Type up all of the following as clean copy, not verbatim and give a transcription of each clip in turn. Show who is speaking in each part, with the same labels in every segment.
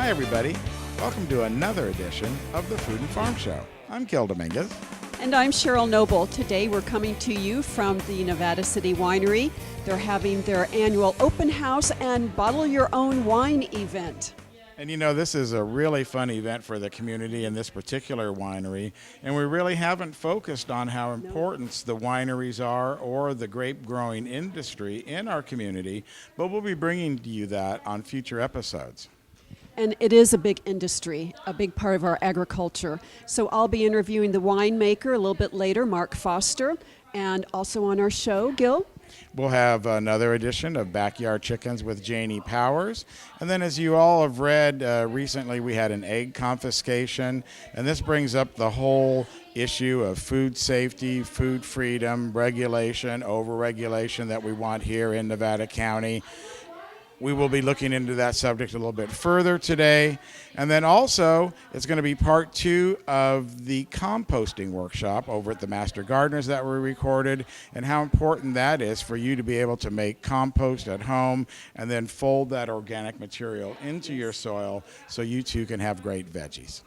Speaker 1: Hi, everybody. Welcome to another edition of the Food and Farm Show. I'm Gil Dominguez.
Speaker 2: And I'm Cheryl Noble. Today we're coming to you from the Nevada City Winery. They're having their annual open house and bottle your own wine event.
Speaker 1: And you know, this is a really fun event for the community in this particular winery, and we really haven't focused on how important the wineries are or the grape growing industry in our community, but we'll be bringing to you that on future episodes.
Speaker 2: And it is a big industry, a big part of our agriculture. So I'll be interviewing the winemaker a little bit later, Mark Foster, and also on our show, Gil.
Speaker 1: We'll have another edition of Backyard Chickens with Janey Powers. And then, as you all have read, recently we had an egg confiscation, and this brings up the whole issue of food safety, food freedom, regulation, over-regulation that we want here in Nevada County. We will be looking into that subject a little bit further today. And then also, it's going to be part 2 of the composting workshop over at the Master Gardeners that we recorded, and how important that is for you to be able to make compost at home and then fold that organic material into your soil so you too can have great veggies.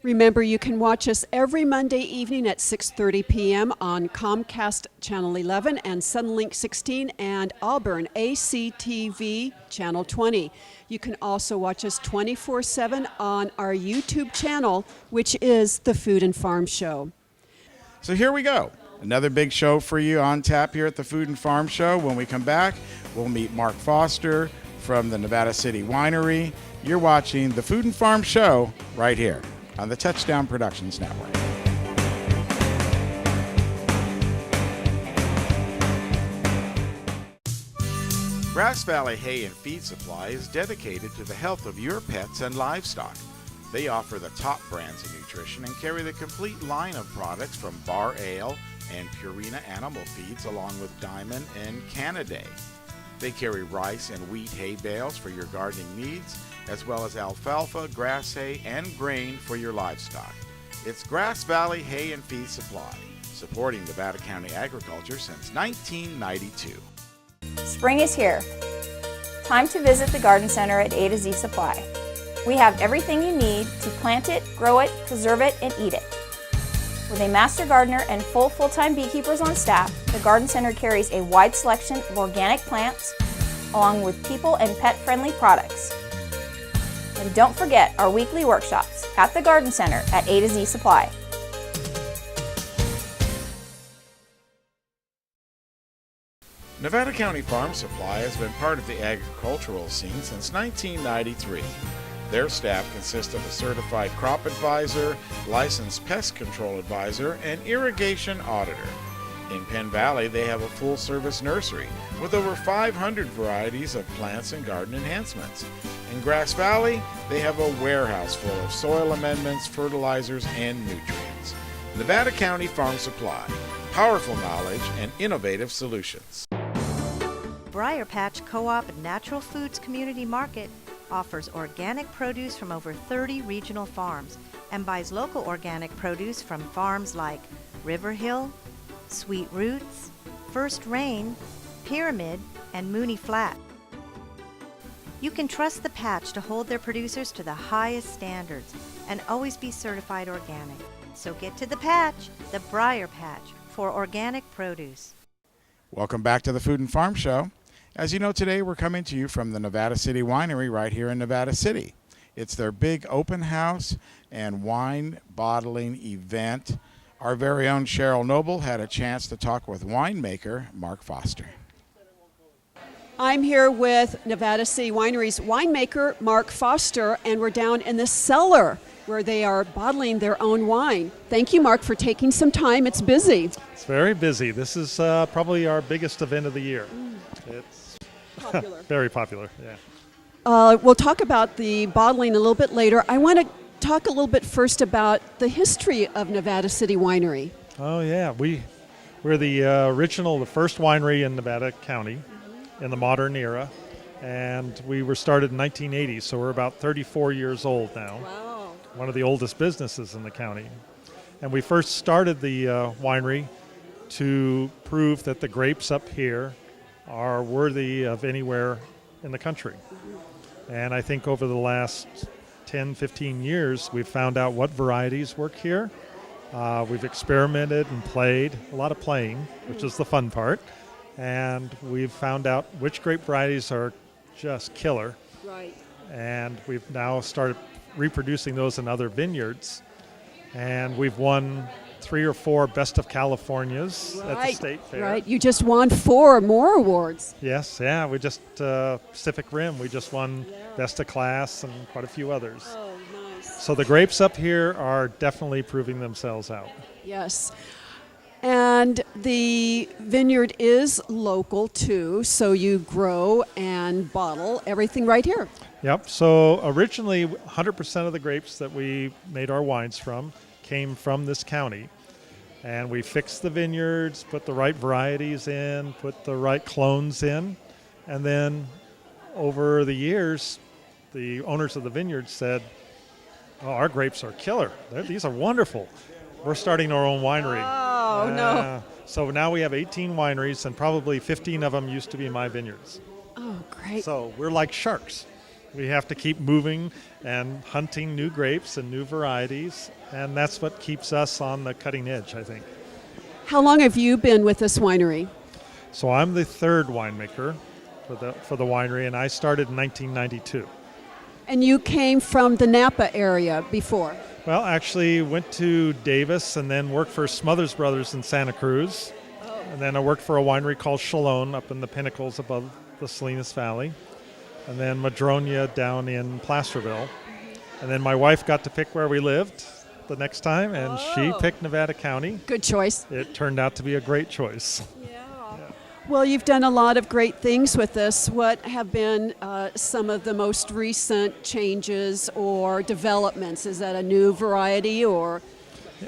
Speaker 2: Remember, you can watch us every Monday evening at 6:30 p.m. on Comcast Channel 11 and Sunlink 16 and Auburn ACTV Channel 20. You can also watch us 24/7 on our YouTube channel, which is the Food and Farm Show.
Speaker 1: So here we go. Another big show for you on tap here at the Food and Farm Show. When we come back, we'll meet Mark Foster from the Nevada City Winery. You're watching the Food and Farm Show right here on the Touchdown Productions Network. Grass Valley Hay and Feed Supply is dedicated to the health of your pets and livestock. They offer the top brands of nutrition and carry the complete line of products from Bar Ale and Purina Animal Feeds, along with Diamond and Canaday. They carry rice and wheat hay bales for your gardening needs, as well as alfalfa, grass hay, and grain for your livestock. It's Grass Valley Hay and Feed Supply, supporting Nevada County agriculture since 1992.
Speaker 3: Spring is here. Time to visit the Garden Center at A to Z Supply. We have everything you need to plant it, grow it, preserve it, and eat it. With a master gardener and full-time beekeepers on staff, the Garden Center carries a wide selection of organic plants, along with people and pet-friendly products. And don't forget our weekly workshops at the Garden Center at A to Z Supply.
Speaker 1: Nevada County Farm Supply has been part of the agricultural scene since 1993. Their staff consists of a certified crop advisor, licensed pest control advisor, and irrigation auditor. In Penn Valley, they have a full-service nursery with over 500 varieties of plants and garden enhancements. In Grass Valley, they have a warehouse full of soil amendments, fertilizers, and nutrients. Nevada County Farm Supply, powerful knowledge and innovative solutions.
Speaker 4: Briar Patch Co-op Natural Foods Community Market offers organic produce from over 30 regional farms and buys local organic produce from farms like River Hill, Sweet Roots, First Rain, Pyramid, and Mooney Flat. You can trust the Patch to hold their producers to the highest standards and always be certified organic. So get to the Patch, the Briar Patch, for organic produce.
Speaker 1: Welcome back to the Food and Farm Show. As you know, today we're coming to you from the Nevada City Winery right here in Nevada City. It's their big open house and wine bottling event. Our very own Cheryl Noble had a chance to talk with winemaker Mark Foster.
Speaker 2: I'm here with Nevada City Winery's winemaker, Mark Foster, and we're down in the cellar where they are bottling their own wine. Thank you, Mark, for taking some time. It's busy.
Speaker 5: It's very busy. This is probably our biggest event of the year. It's
Speaker 2: popular.
Speaker 5: Very popular, yeah.
Speaker 2: We'll talk about the bottling a little bit later. I want to talk a little bit first about the history of Nevada City Winery.
Speaker 5: Oh, yeah. We're the the first winery in Nevada County in the modern era. And we were started in 1980, so we're about 34 years old now.
Speaker 2: Wow.
Speaker 5: One of the oldest businesses in the county. And we first started the winery to prove that the grapes up here are worthy of anywhere in the country. And I think over the last 10, 15 years, we've found out what varieties work here. We've experimented and played, a lot of playing, which is the fun part. And we've found out which grape varieties are just killer.
Speaker 2: Right.
Speaker 5: And we've now started reproducing those in other vineyards. And we've won 3 or 4 Best of Californias at the state fair.
Speaker 2: Right. You just won 4 more awards.
Speaker 5: Yes, yeah. We just, Pacific Rim, we just won Best of Class and quite a few others.
Speaker 2: Oh, nice.
Speaker 5: So the grapes up here are definitely proving themselves out.
Speaker 2: Yes. And the vineyard is local too, so you grow and bottle everything right here.
Speaker 5: Yep. So originally, 100% of the grapes that we made our wines from came from this county. And we fixed the vineyards, put the right varieties in, put the right clones in. And then over the years, the owners of the vineyards said, "Oh, our grapes are killer. These are wonderful. We're starting our own winery."
Speaker 2: Oh, no.
Speaker 5: So now we have 18 wineries, and probably 15 of them used to be my vineyards.
Speaker 2: Oh, great.
Speaker 5: So we're like sharks. We have to keep moving and hunting new grapes and new varieties, and that's what keeps us on the cutting edge, I think.
Speaker 2: How long have you been with this winery?
Speaker 5: So I'm the 3rd winemaker for the winery, and I started in 1992.
Speaker 2: And you came from the Napa area before?
Speaker 5: Well, actually went to Davis and then worked for Smothers Brothers in Santa Cruz. And then I worked for a winery called Chalone up in the pinnacles above the Salinas Valley. And then Madronia down in Placerville. And then my wife got to pick where we lived the next time, and she picked Nevada County.
Speaker 2: Good choice.
Speaker 5: It turned out to be a great choice.
Speaker 2: Well, you've done a lot of great things with this. What have been some of the most recent changes or developments? Is that a new variety or?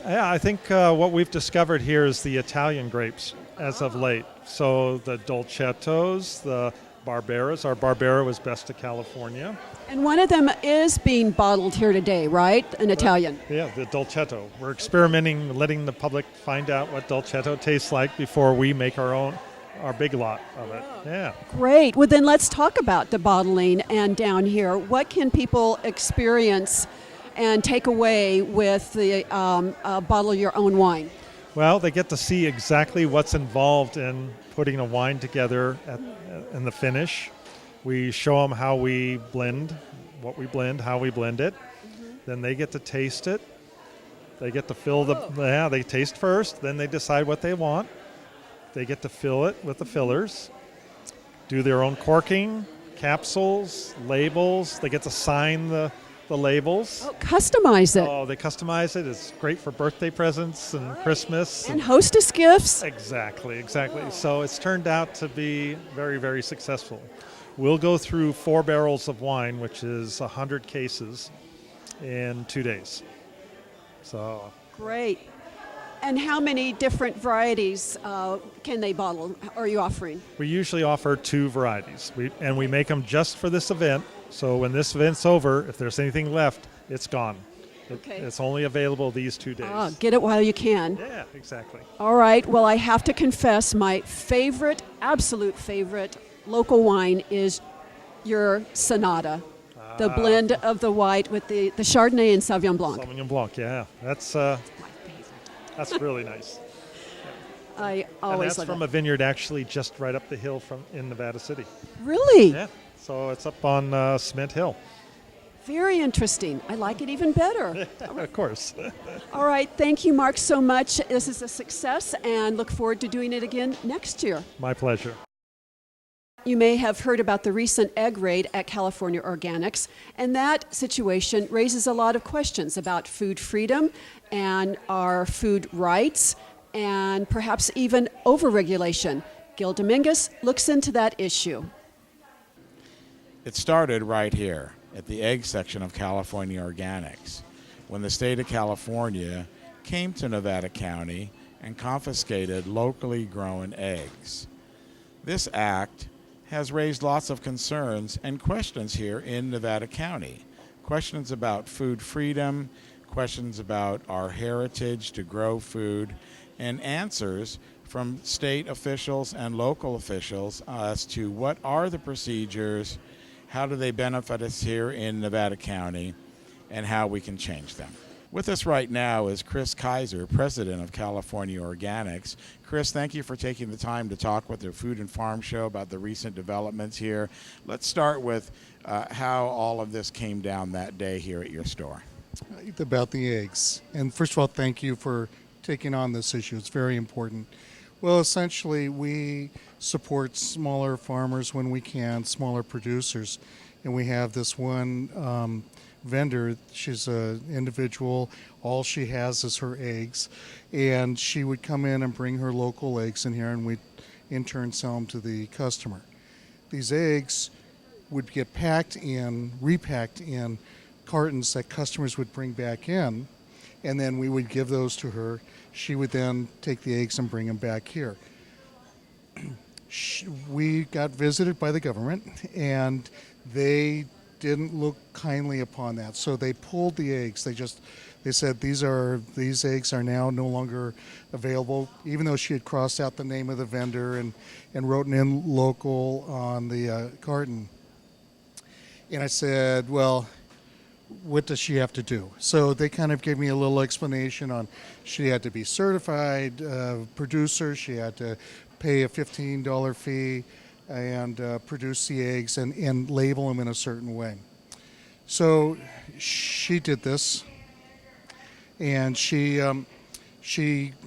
Speaker 5: Yeah, I think what we've discovered here is the Italian grapes as of late. So the Dolcettos, the Barberas. Our Barbera was Best of California.
Speaker 2: And one of them is being bottled here today, right? An Italian.
Speaker 5: Yeah, the Dolcetto. We're experimenting, letting the public find out what Dolcetto tastes like before we make our big lot of it. Yeah.
Speaker 2: Great. Well, then let's talk about the bottling and down here. What can people experience and take away with the bottle your own wine?
Speaker 5: Well, they get to see exactly what's involved in putting a wine together in the finish. We show them how we blend, what we blend, how we blend it. Then they get to taste it. They get to fill they taste first, then they decide what they want. They get to fill it with the fillers, do their own corking, capsules, labels. They get to sign the labels.
Speaker 2: Oh, customize it.
Speaker 5: Oh, they customize it. It's great for birthday presents and Christmas.
Speaker 2: And hostess gifts.
Speaker 5: Exactly. So it's turned out to be very, very successful. We'll go through 4 barrels of wine, which is 100 cases, in 2 days. So
Speaker 2: Great. And how many different varieties can they bottle? Are you offering?
Speaker 5: we usually offer 2 varieties, and we make them just for this event. So when this event's over, if there's anything left, it's gone.
Speaker 2: Okay.
Speaker 5: It's only available these 2 days.
Speaker 2: Get it while you can.
Speaker 5: Yeah, exactly.
Speaker 2: All right. Well, I have to confess, my absolute favorite local wine is your Sonata, the blend of the white with the Chardonnay and Sauvignon Blanc.
Speaker 5: Sauvignon Blanc, yeah. That's really nice.
Speaker 2: I
Speaker 5: And
Speaker 2: always
Speaker 5: that's
Speaker 2: love
Speaker 5: from
Speaker 2: it.
Speaker 5: a vineyard actually just right up the hill in Nevada City.
Speaker 2: Really?
Speaker 5: Yeah. So it's up on Cement Hill.
Speaker 2: Very interesting. I like it even better.
Speaker 5: Of course.
Speaker 2: All right. Thank you, Mark, so much. This is a success, and look forward to doing it again next year.
Speaker 5: My pleasure.
Speaker 2: You may have heard about the recent egg raid at California Organics, and that situation raises a lot of questions about food freedom and our food rights, and perhaps even overregulation. Gil Dominguez looks into that issue.
Speaker 1: It started right here at the egg section of California Organics when the state of California came to Nevada County and confiscated locally grown eggs. This act has raised lots of concerns and questions here in Nevada County. Questions about food freedom, questions about our heritage to grow food, and answers from state officials and local officials as to what are the procedures, how do they benefit us here in Nevada County, and how we can change them. With us right now is Chris Kyser, President of California Organics. Chris, thank you for taking the time to talk with the Food and Farm Show about the recent developments here. Let's start with how all of this came down that day here at your store.
Speaker 6: About the eggs. And first of all, thank you for taking on this issue. It's very important. Well, essentially, we support smaller farmers when we can, smaller producers. And we have this one vendor. She's an individual. All she has is her eggs. And she would come in and bring her local eggs in here, and we'd in turn sell them to the customer. These eggs would get repacked in cartons that customers would bring back in, and then we would give those to her. She would then take the eggs and bring them back here. We got visited by the government, and they didn't look kindly upon that. So they pulled the eggs. They said these eggs are now no longer available, even though she had crossed out the name of the vendor and wrote in local on the carton. And I said, well, what does she have to do? So they kind of gave me a little explanation on she had to be certified producer, she had to pay a $15 fee and produce the eggs and label them in a certain way. So she did this, and she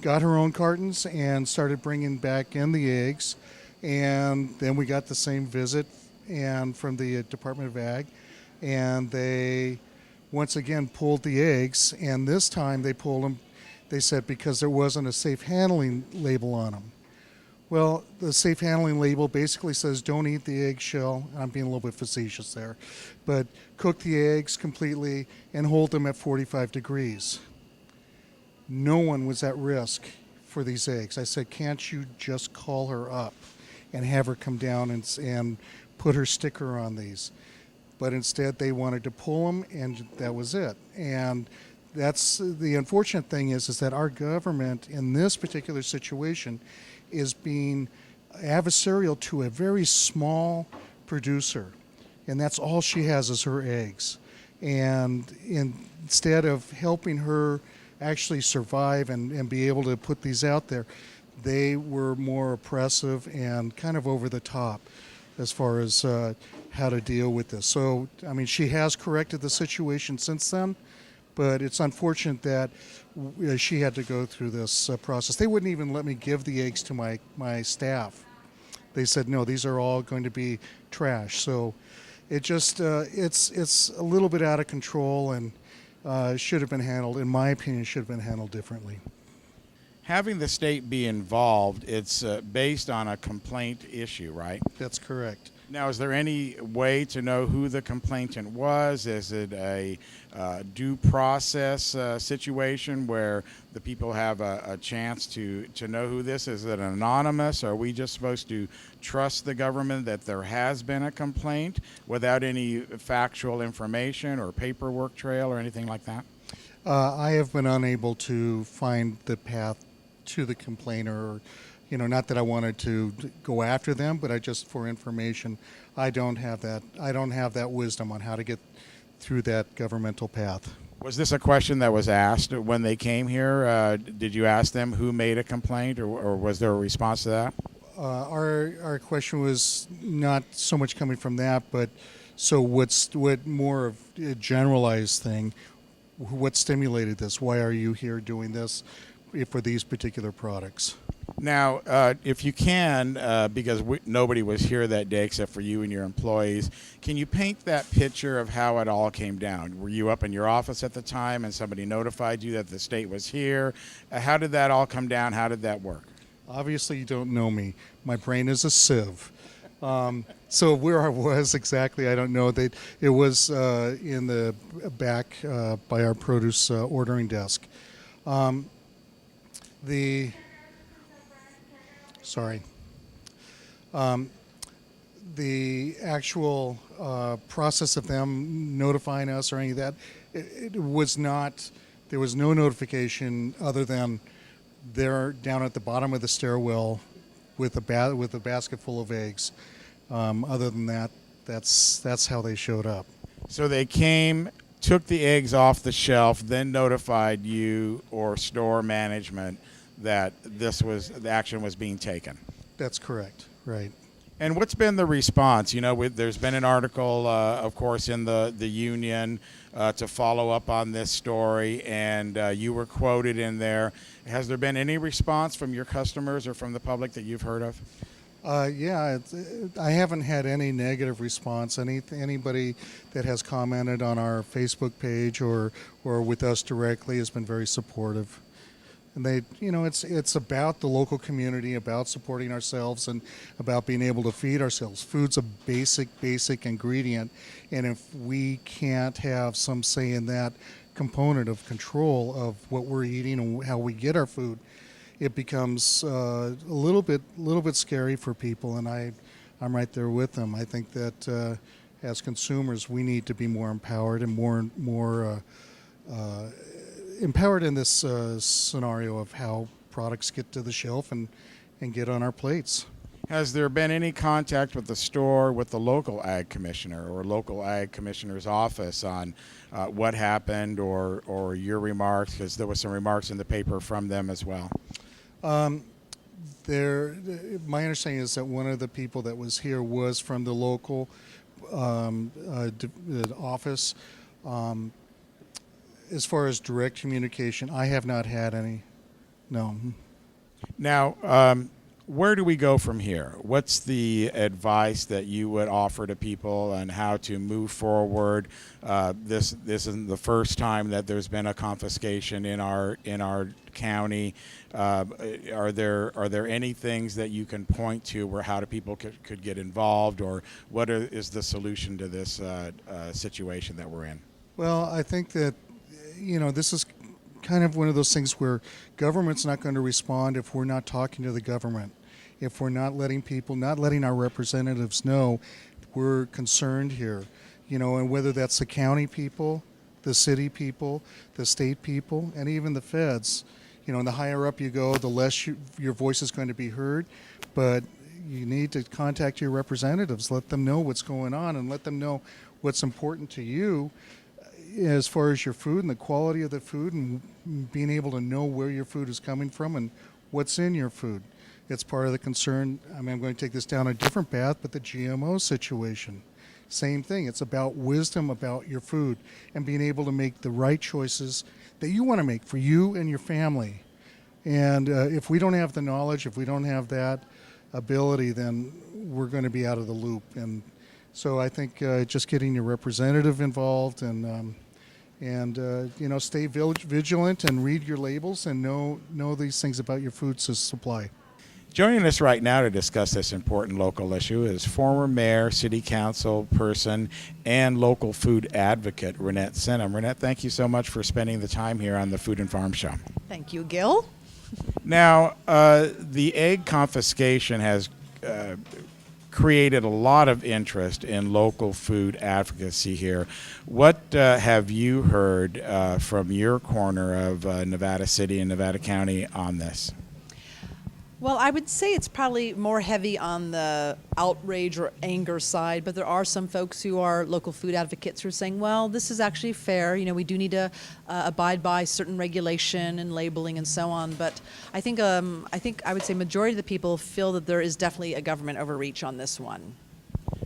Speaker 6: got her own cartons and started bringing back in the eggs, and then we got the same visit and from the Department of Ag, and they once again pulled the eggs, and this time they pulled them, they said, because there wasn't a safe handling label on them. Well, the safe handling label basically says don't eat the eggshell. I'm being a little bit facetious there, but cook the eggs completely and hold them at 45 degrees. No one was at risk for these eggs. I said, can't you just call her up and have her come down and put her sticker on these? But instead they wanted to pull them, and that was it. And that's the unfortunate thing is that our government in this particular situation is being adversarial to a very small producer, and that's all she has is her eggs. And instead of helping her actually survive and be able to put these out there, they were more oppressive and kind of over the top as far as how to deal with this. So, I mean, she has corrected the situation since then, but it's unfortunate that she had to go through this process. They wouldn't even let me give the eggs to my staff. They said, no, these are all going to be trash. So it just, it's a little bit out of control, and should have been handled, in my opinion, should have been handled differently.
Speaker 1: Having the state be involved, it's based on a complaint issue, right?
Speaker 6: That's correct.
Speaker 1: Now, is there any way to know who the complainant was? Is it a due process situation where the people have a chance to know who this is? Is it anonymous? Are we just supposed to trust the government that there has been a complaint without any factual information or paperwork trail or anything like that?
Speaker 6: I have been unable to find the path to the complainer. Not that I wanted to go after them, but I just, for information, I don't have that wisdom on how to get through that governmental path.
Speaker 1: Was this a question that was asked when they came here? Did you ask them who made a complaint, or was there a response to that?
Speaker 6: Our question was not so much coming from that, but so what more of a generalized thing? What stimulated this? Why are you here doing this for these particular products?
Speaker 1: Now, if you can, because nobody was here that day except for you and your employees, can you paint that picture of how it all came down? Were you up in your office at the time and somebody notified you that the state was here? How did that all come down? How did that work?
Speaker 6: Obviously, you don't know me. My brain is a sieve. So where I was exactly, I don't know. It was in the back by our produce ordering desk. The actual process of them notifying us or any of that, it was not, there was no notification other than they're down at the bottom of the stairwell with a basket full of eggs. Other than that, That's how they showed up.
Speaker 1: So they came, took the eggs off the shelf, then notified you or store management that the action was being taken.
Speaker 6: That's correct, right.
Speaker 1: And what's been the response? There's been an article, of course, in the Union to follow up on this story, and you were quoted in there. Has there been any response from your customers or from the public that you've heard of?
Speaker 6: Yeah, I haven't had any negative response. Anybody that has commented on our Facebook page or with us directly has been very supportive. And it's about the local community, about supporting ourselves, and about being able to feed ourselves. Food's a basic ingredient, and if we can't have some say in that component of control of what we're eating and how we get our food, it becomes a little bit scary for people. And I'm right there with them. I think that as consumers, we need to be more empowered and more empowered in this scenario of how products get to the shelf and get on our plates.
Speaker 1: Has there been any contact with the store, with the local ag commissioner or local ag commissioner's office on what happened or your remarks? Because there was some remarks in the paper from them as well.
Speaker 6: My understanding is that one of the people that was here was from the local office. As far as direct communication, I have not had any. No.
Speaker 1: Now, where do we go from here? What's the advice that you would offer to people on how to move forward? This isn't the first time that there's been a confiscation in our county. Are there any things that you can point to where how do people could get involved, or what is the solution to this situation that we're in?
Speaker 6: Well, I think that this is kind of one of those things where government's not going to respond if we're not talking to the government, if we're not letting our representatives know we're concerned here, and whether that's the county people, the city people, the state people, and even the feds. And the higher up you go, the less your voice is going to be heard, but you need to contact your representatives, let them know what's going on, and let them know what's important to you as far as your food and the quality of the food, and being able to know where your food is coming from and what's in your food. It's part of the concern. I'm going to take this down a different path, but the GMO situation, same thing. It's about wisdom about your food and being able to make the right choices that you want to make for you and your family. And if we don't have the knowledge, if we don't have that ability, then we're going to be out of the loop. And so I think just getting your representative involved and stay vigilant and read your labels and know these things about your food supply.
Speaker 1: Joining us right now to discuss this important local issue is former mayor, city council person, and local food advocate, Reinette Senum. Reinette, thank you so much for spending the time here on the Food and Farm Show.
Speaker 7: Thank you, Gil.
Speaker 1: Now, the egg confiscation has created a lot of interest in local food advocacy here. What have you heard from your corner of Nevada City and Nevada County on this?
Speaker 7: Well, I would say it's probably more heavy on the outrage or anger side, but there are some folks who are local food advocates who are saying, well, this is actually fair. We do need to abide by certain regulation and labeling and so on. But I think I would say majority of the people feel that there is definitely a government overreach on this one.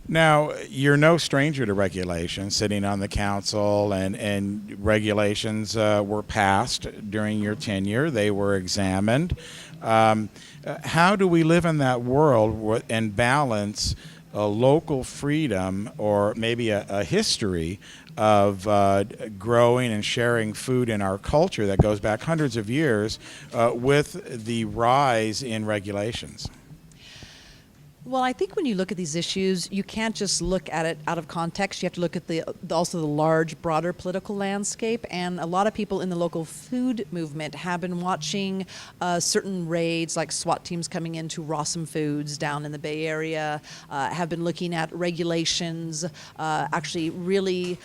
Speaker 1: Now, you're no stranger to regulations, sitting on the council, and regulations were passed during your tenure. They were examined. How do we live in that world and balance local freedom or maybe a history of growing and sharing food in our culture that goes back hundreds of years with the rise in regulations?
Speaker 7: Well, I think when you look at these issues, you can't just look at it out of context. You have to look at also the large, broader political landscape. And a lot of people in the local food movement have been watching certain raids, like SWAT teams coming into Rossum Foods down in the Bay Area, have been looking at regulations, actually really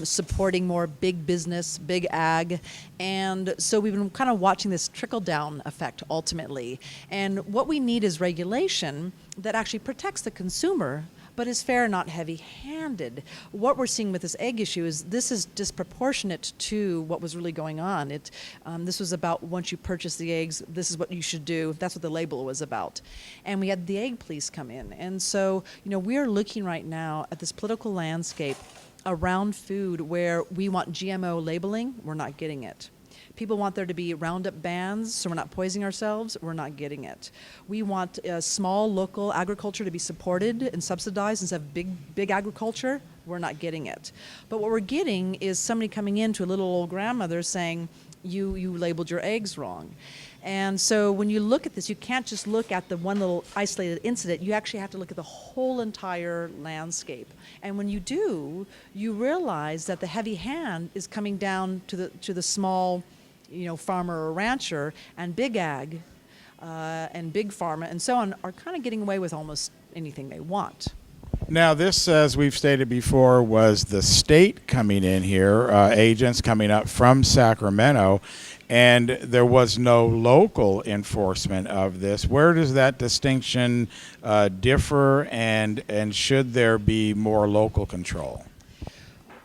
Speaker 7: supporting more big business, big ag. And so we've been kind of watching this trickle-down effect ultimately. And what we need is regulation that actually protects the consumer, but is fair, not heavy-handed. What we're seeing with this egg issue is this is disproportionate to what was really going on. This was about once you purchase the eggs, this is what you should do. That's what the label was about. And we had the egg police come in. And so, we are looking right now at this political landscape around food where we want GMO labeling, we're not getting it. People want there to be Roundup bans so we're not poisoning ourselves, we're not getting it. We want small local agriculture to be supported and subsidized instead of big agriculture, we're not getting it. But what we're getting is somebody coming in to a little old grandmother saying, you labeled your eggs wrong. And so when you look at this, you can't just look at the one little isolated incident. You actually have to look at the whole entire landscape. And when you do, you realize that the heavy hand is coming down to the small, farmer or rancher, and big ag and big pharma and so on are kind of getting away with almost anything they want.
Speaker 1: Now, this, as we've stated before, was the state coming in here, agents coming up from Sacramento, and there was no local enforcement of this. Where does that distinction differ, and should there be more local control?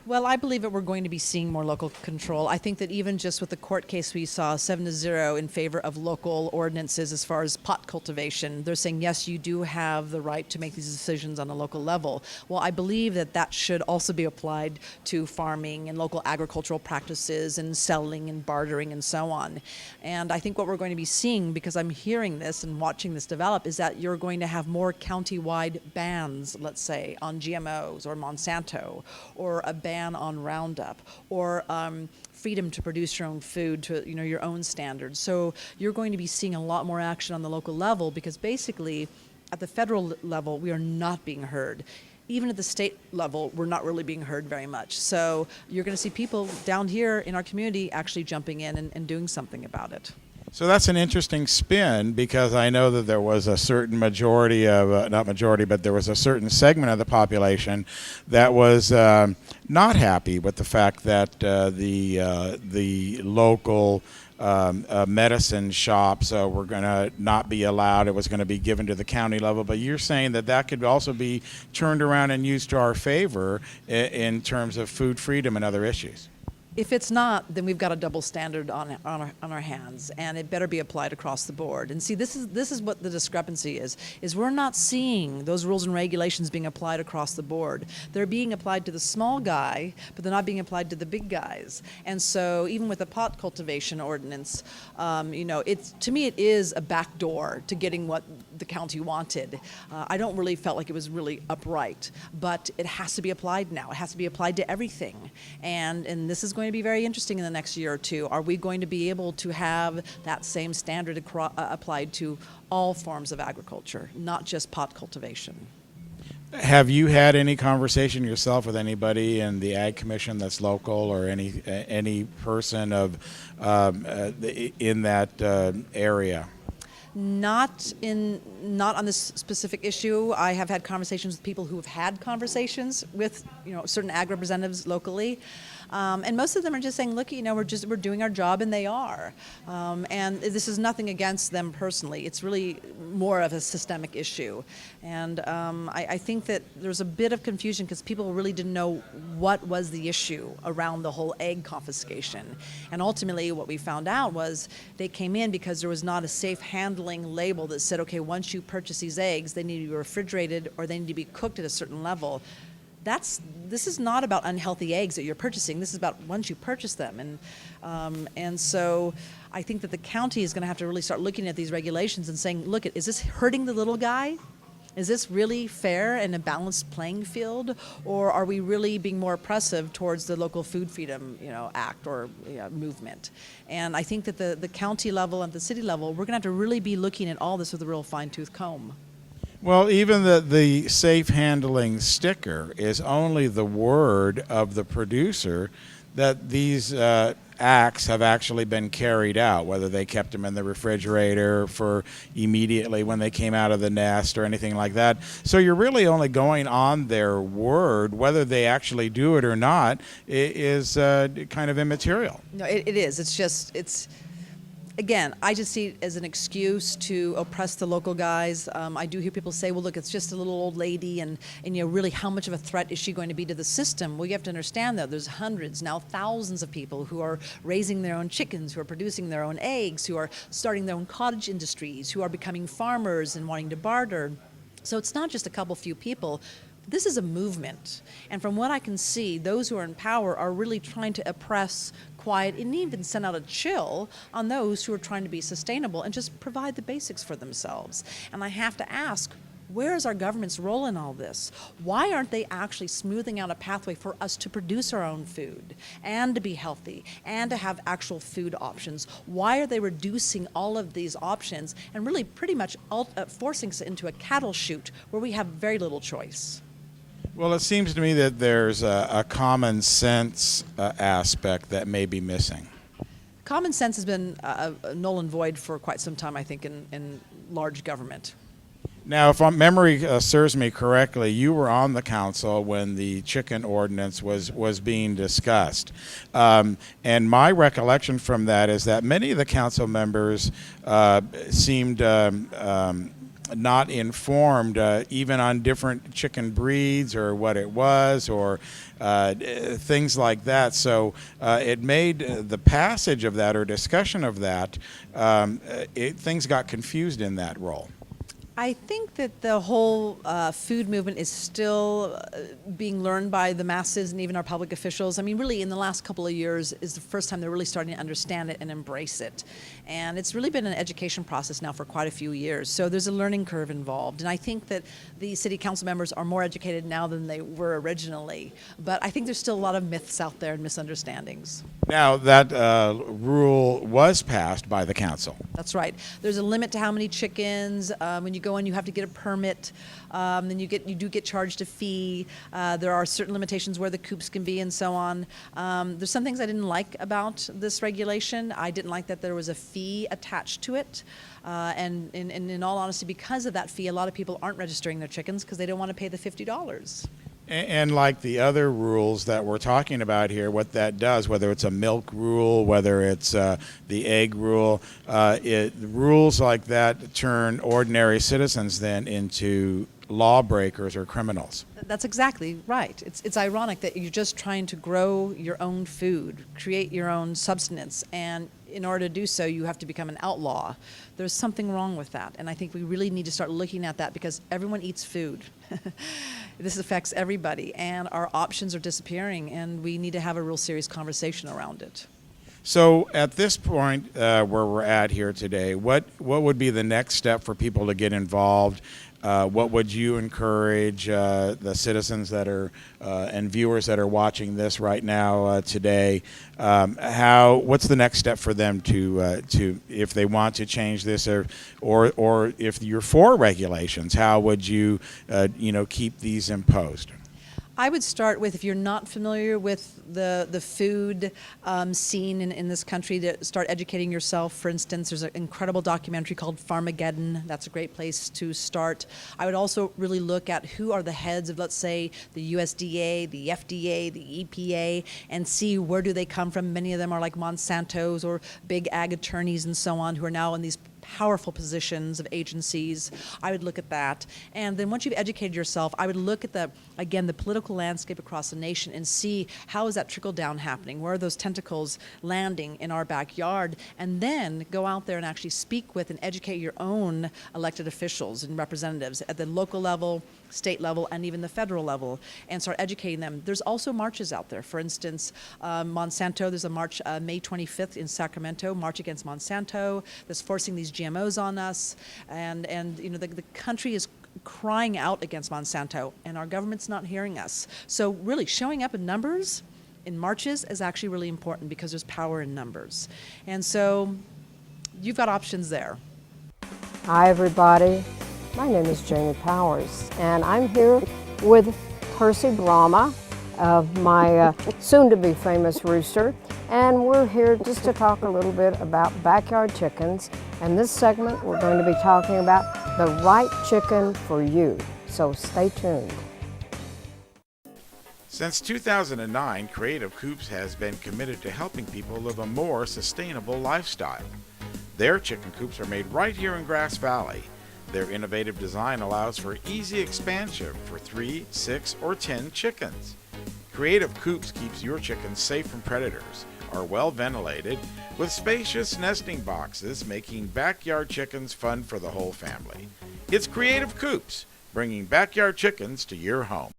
Speaker 7: Well, I believe that we're going to be seeing more local control. I think that even just with the court case we saw 7-0 in favor of local ordinances as far as pot cultivation, they're saying, yes, you do have the right to make these decisions on a local level. Well, I believe that should also be applied to farming and local agricultural practices and selling and bartering and so on. And I think what we're going to be seeing, because I'm hearing this and watching this develop, is that you're going to have more county-wide bans, let's say, on GMOs or Monsanto, or a ban on Roundup, or freedom to produce your own food to your own standards. So you're going to be seeing a lot more action on the local level, because basically at the federal level we are not being heard. Even at the state level, we're not really being heard very much. So you're going to see people down here in our community actually jumping in and doing something about it.
Speaker 1: So that's an interesting spin, because I know that there was a certain majority of, not majority, but there was a certain segment of the population that was not happy with the fact that the local medicine shops were going to not be allowed. It was going to be given to the county level. But you're saying that could also be turned around and used to our favor in terms of food freedom and other issues.
Speaker 7: If it's not, then we've got a double standard on our hands, and it better be applied across the board. And see, this is what the discrepancy is we're not seeing those rules and regulations being applied across the board. They're being applied to the small guy, but they're not being applied to the big guys. And so even with the pot cultivation ordinance, to me it is a backdoor to getting what the county wanted. I don't really felt like it was really upright, but it has to be applied now. It has to be applied to everything. And this is going to be very interesting in the next year or two. Are we going to be able to have that same standard applied to all forms of agriculture, not just pot cultivation?
Speaker 1: Have you had any conversation yourself with anybody in the Ag Commission that's local, or any person of in that area?
Speaker 7: Not on this specific issue. I have had conversations with people who have had conversations with certain ag representatives locally, and most of them are just saying, look, we're doing our job, and they are. And this is nothing against them personally. It's really more of a systemic issue, and I think that there's a bit of confusion because people really didn't know what was the issue around the whole egg confiscation. And ultimately, what we found out was they came in because there was not a safe handling label that said, okay, once you purchase these eggs, they need to be refrigerated or they need to be cooked at a certain level. This is not about unhealthy eggs that you're purchasing. This is about once you purchase them. And so I think that the county is going to have to really start looking at these regulations and saying, look, is this hurting the little guy? Is this really fair and a balanced playing field, or are we really being more oppressive towards the local food freedom, act or movement? And I think that the county level and the city level, we're going to have to really be looking at all this with a real fine-tooth comb.
Speaker 1: Well, even the safe handling sticker is only the word of the producer that these acts have actually been carried out, whether they kept them in the refrigerator for immediately when they came out of the nest or anything like that. So you're really only going on their word. Whether they actually do it or not is kind of immaterial.
Speaker 7: No, it is. Again, I just see it as an excuse to oppress the local guys. I do hear people say, well, look, it's just a little old lady, and really, how much of a threat is she going to be to the system? Well, you have to understand, though, there's hundreds, now thousands of people who are raising their own chickens, who are producing their own eggs, who are starting their own cottage industries, who are becoming farmers and wanting to barter. So it's not just a couple few people. This is a movement. And from what I can see, those who are in power are really trying to oppress, quiet, and even send out a chill on those who are trying to be sustainable and just provide the basics for themselves. And I have to ask, where is our government's role in all this? Why aren't they actually smoothing out a pathway for us to produce our own food and to be healthy and to have actual food options? Why are they reducing all of these options and really pretty much forcing us into a cattle chute where we have very little choice?
Speaker 1: Well, it seems to me that there's a common sense aspect that may be missing.
Speaker 7: Common sense has been null and void for quite some time, I think, in large government.
Speaker 1: Now, if memory serves me correctly, you were on the council when the chicken ordinance was being discussed. And my recollection from that is that many of the council members seemed not informed even on different chicken breeds or what it was or things like that. So it made the passage of that or discussion of that, things got confused in that role.
Speaker 7: I think that the whole food movement is still being learned by the masses and even our public officials. I mean, really, in the last couple of years is the first time they're really starting to understand it and embrace it. And it's really been an education process now for quite a few years. So there's a learning curve involved. And I think that the city council members are more educated now than they were originally. But I think there's still a lot of myths out there and misunderstandings.
Speaker 1: Now, that rule was passed by the council.
Speaker 7: That's right. There's a limit to how many chickens. When you go in, you have to get a permit. Then you do get charged a fee. There are certain limitations where the coops can be and so on. There's some things I didn't like about this regulation. I didn't like that there was a fee attached to it. And in all honesty, because of that fee, a lot of people aren't registering their chickens because they don't want to pay the $50.
Speaker 1: And like the other rules that we're talking about here, what that does, whether it's a milk rule, whether it's the egg rule, rules like that turn ordinary citizens then into lawbreakers or criminals.
Speaker 7: That's exactly right. It's ironic that you're just trying to grow your own food, create your own subsistence, and in order to do so, you have to become an outlaw. There's something wrong with that, and I think we really need to start looking at that because everyone eats food. This affects everybody, and our options are disappearing, and we need to have a real serious conversation around it.
Speaker 1: So at this point where we're at here today, what would be the next step for people to get involved? What would you encourage the citizens that are and viewers that are watching this right now today? What's the next step for them to if they want to change this, or if you're for regulations, how would you keep these imposed?
Speaker 7: I would start with, if you're not familiar with the food scene in this country, to start educating yourself. For instance, there's an incredible documentary called Farmageddon. That's a great place to start. I would also really look at who are the heads of, let's say, the USDA, the FDA, the EPA, and see where do they come from. Many of them are like Monsanto's or big ag attorneys and so on, who are now in these powerful positions of agencies. I would look at that. And then once you've educated yourself, I would look at the political landscape across the nation and see how is that trickle down happening? Where are those tentacles landing in our backyard? And then go out there and actually speak with and educate your own elected officials and representatives at the local level, state level, and even the federal level, and start educating them. There's also marches out there. For instance, Monsanto, there's a march May 25th in Sacramento, March Against Monsanto, that's forcing these GMOs on us, and the country is crying out against Monsanto, and our government's not hearing us. So really showing up in numbers in marches is actually really important because there's power in numbers. And so you've got options there.
Speaker 8: Hi everybody, my name is Janey Powers, and I'm here with Percy Brahma of my soon-to-be famous rooster, and we're here just to talk a little bit about backyard chickens. And this segment we're going to be talking about the right chicken for you, so stay tuned.
Speaker 1: Since 2009, Creative Coops has been committed to helping people live a more sustainable lifestyle. Their chicken coops are made right here in Grass Valley. Their innovative design allows for easy expansion for 3, 6, or 10 chickens. Creative Coops keeps your chickens safe from predators, are well ventilated, with spacious nesting boxes, making backyard chickens fun for the whole family. It's Creative Coops, bringing backyard chickens to your home.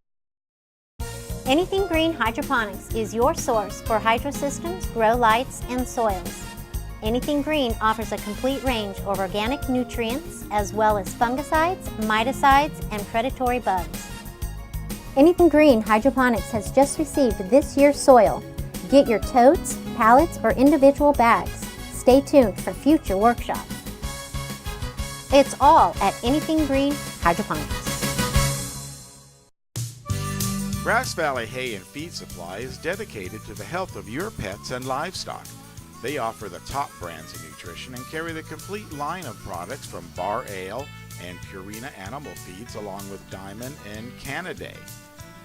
Speaker 9: Anything Green Hydroponics is your source for hydrosystems, grow lights, and soils. Anything Green offers a complete range of organic nutrients as well as fungicides, miticides, and predatory bugs. Anything Green Hydroponics has just received this year's soil. Get your totes, pallets, or individual bags. Stay tuned for future workshops. It's all at Anything Green Hydroponics.
Speaker 1: Grass Valley Hay and Feed Supply is dedicated to the health of your pets and livestock. They offer the top brands of nutrition and carry the complete line of products from Bar Ale and Purina animal feeds along with Diamond and Canaday.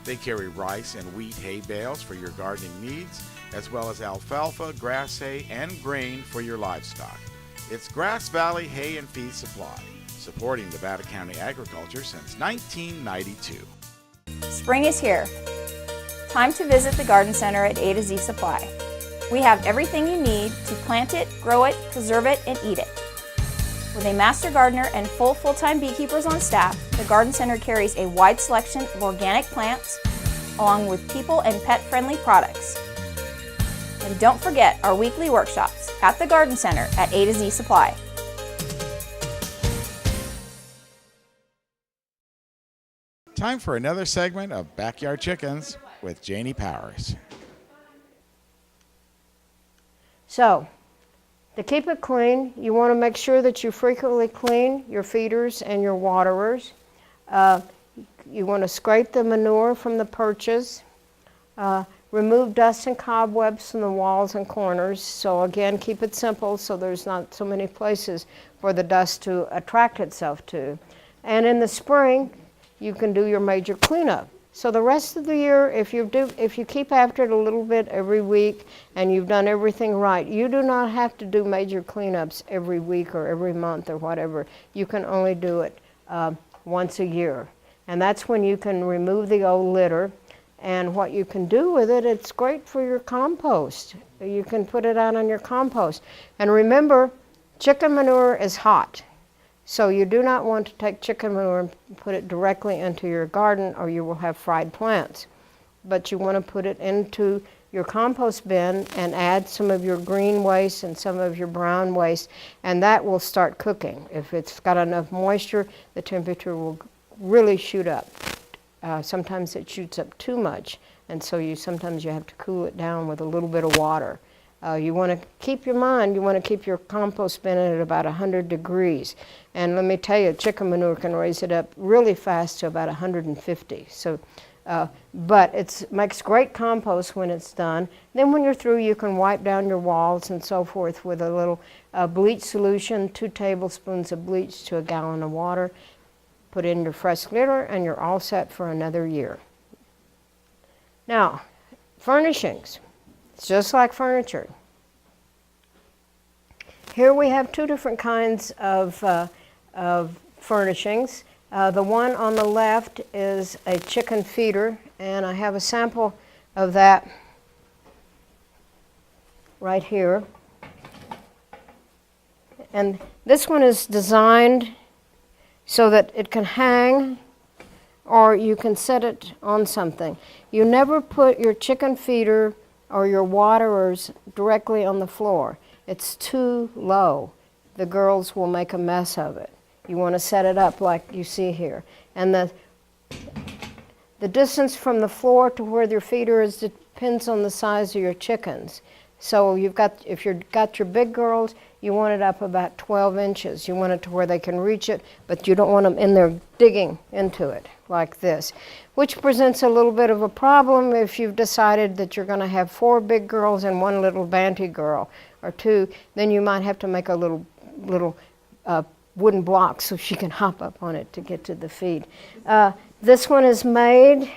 Speaker 1: They carry rice and wheat hay bales for your gardening needs, as well as alfalfa, grass hay, and grain for your livestock. It's Grass Valley Hay and Feed Supply, supporting Nevada County agriculture since 1992.
Speaker 3: Spring is here. Time to visit the Garden Center at A to Z Supply. We have everything you need to plant it, grow it, preserve it, and eat it. With a master gardener and full-time beekeepers on staff, the Garden Center carries a wide selection of organic plants, along with people and pet-friendly products. And don't forget our weekly workshops at the Garden Center at A to Z Supply.
Speaker 1: Time for another segment of Backyard Chickens with Janey Powers.
Speaker 8: So, to keep it clean, you want to make sure that you frequently clean your feeders and your waterers. You want to scrape the manure from the perches. Remove dust and cobwebs from the walls and corners. So again, keep it simple so there's not so many places for the dust to attract itself to. And in the spring, you can do your major cleanup. So the rest of the year, if you keep after it a little bit every week and you've done everything right, you do not have to do major cleanups every week or every month or whatever. You can only do it once a year. And that's when you can remove the old litter. And what you can do with it, it's great for your compost. You can put it out on your compost. And remember, chicken manure is hot. So you do not want to take chicken manure and put it directly into your garden or you will have fried plants. But you want to put it into your compost bin and add some of your green waste and some of your brown waste, and that will start cooking. If it's got enough moisture, the temperature will really shoot up. Sometimes it shoots up too much, and so sometimes you have to cool it down with a little bit of water. You want to keep your compost bin at about 100 degrees. And let me tell you, chicken manure can raise it up really fast to about 150. So, but it makes great compost when it's done. Then when you're through, you can wipe down your walls and so forth with a little bleach solution, 2 tablespoons of bleach to a gallon of water. Put in your fresh litter and you're all set for another year. Now, furnishings. It's just like furniture. Here we have 2 different kinds of furnishings. The one on the left is a chicken feeder, and I have a sample of that right here. And this one is designed so that it can hang or you can set it on something. You never put your chicken feeder or your waterers directly on the floor. It's too low. The girls will make a mess of it. You want to set it up like you see here. And the distance from the floor to where your feeder is depends on the size of your chickens. So if you've got your big girls, you want it up about 12 inches. You want it to where they can reach it, but you don't want them in there digging into it like this, which presents a little bit of a problem if you've decided that you're going to have 4 big girls and 1 little banty girl or 2. Then you might have to make a little wooden block so she can hop up on it to get to the feed. This one is made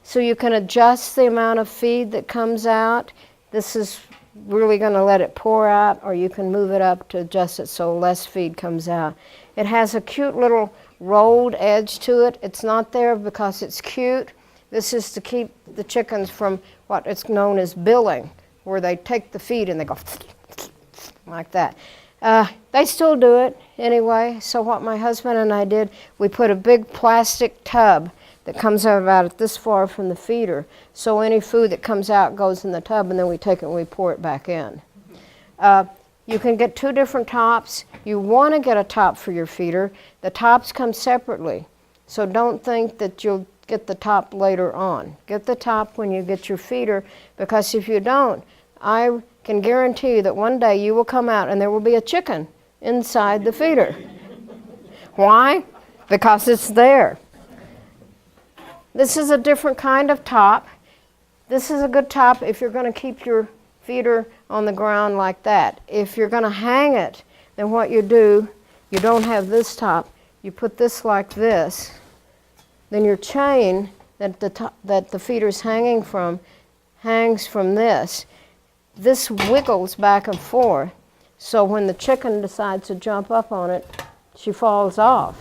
Speaker 8: so you can adjust the amount of feed that comes out. This is really going to let it pour out, or you can move it up to adjust it so less feed comes out. It has a cute little rolled edge to it. It's not there because it's cute. This is to keep the chickens from what is known as billing, where they take the feed and they go like that. They still do it anyway, so what my husband and I did, we put a big plastic tub that comes out about this far from the feeder, so any food that comes out goes in the tub, and then we take it and we pour it back in. You can get 2 different tops. You want to get a top for your feeder. The tops come separately, so don't think that you'll get the top later on. Get the top when you get your feeder, because if you don't, I can guarantee you that one day you will come out and there will be a chicken inside the feeder. Why? Because it's there. This is a different kind of top. This is a good top if you're going to keep your feeder on the ground like that. If you're going to hang it, then what you do, you don't have this top. You put this like this. Then your chain that the feeder's hanging from hangs from this. This wiggles back and forth, so when the chicken decides to jump up on it, she falls off.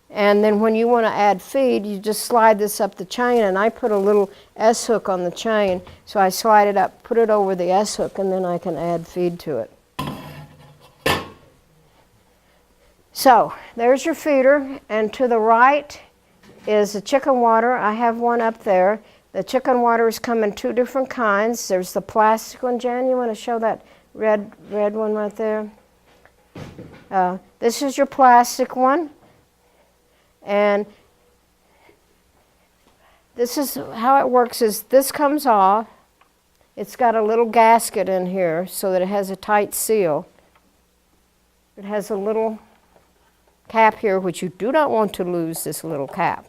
Speaker 8: And then when you want to add feed, you just slide this up the chain, and I put a little S-hook on the chain, so I slide it up, put it over the S-hook, and then I can add feed to it. So there's your feeder, and to the right is the chicken water. I have one up there. The chicken waters come in 2 different kinds. There's the plastic one. Jan, you want to show that red one right there? This is your plastic one. And this is how it works, is this comes off. It's got a little gasket in here so that it has a tight seal. It has a little cap here, which you do not want to lose, this little cap.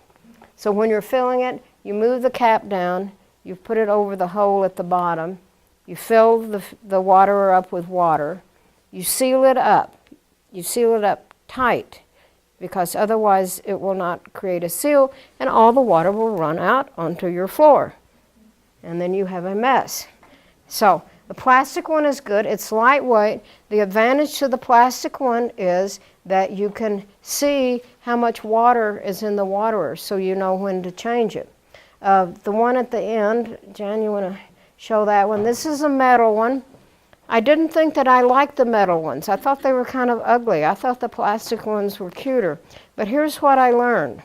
Speaker 8: So when you're filling it, you move the cap down, you put it over the hole at the bottom, you fill the waterer up with water, you seal it up. You seal it up tight, because otherwise it will not create a seal and all the water will run out onto your floor. And then you have a mess. So the plastic one is good. It's lightweight. The advantage to the plastic one is that you can see how much water is in the waterer, so you know when to change it. The one at the end, Jan, you want to show that one? This is a metal one. I didn't think that I liked the metal ones. I thought they were kind of ugly. I thought the plastic ones were cuter. But here's what I learned.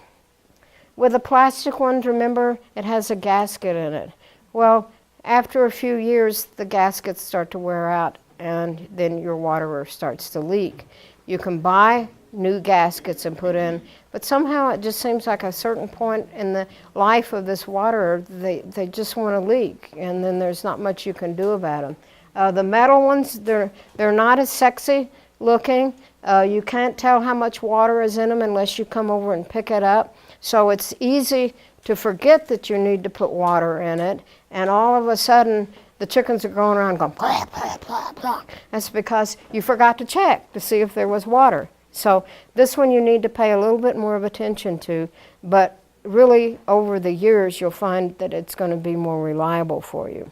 Speaker 8: With the plastic ones, remember, it has a gasket in it. Well, after a few years, the gaskets start to wear out, and then your waterer starts to leak. You can buy new gaskets and put in, but somehow it just seems like a certain point in the life of this waterer, they just want to leak, and then there's not much you can do about them. The metal ones, they're not as sexy looking. You can't tell how much water is in them unless you come over and pick it up. So it's easy to forget that you need to put water in it, and all of a sudden the chickens are going around going blah, blah, blah, blah. That's because you forgot to check to see if there was water. So this one you need to pay a little bit more of attention to, but really over the years you'll find that it's going to be more reliable for you.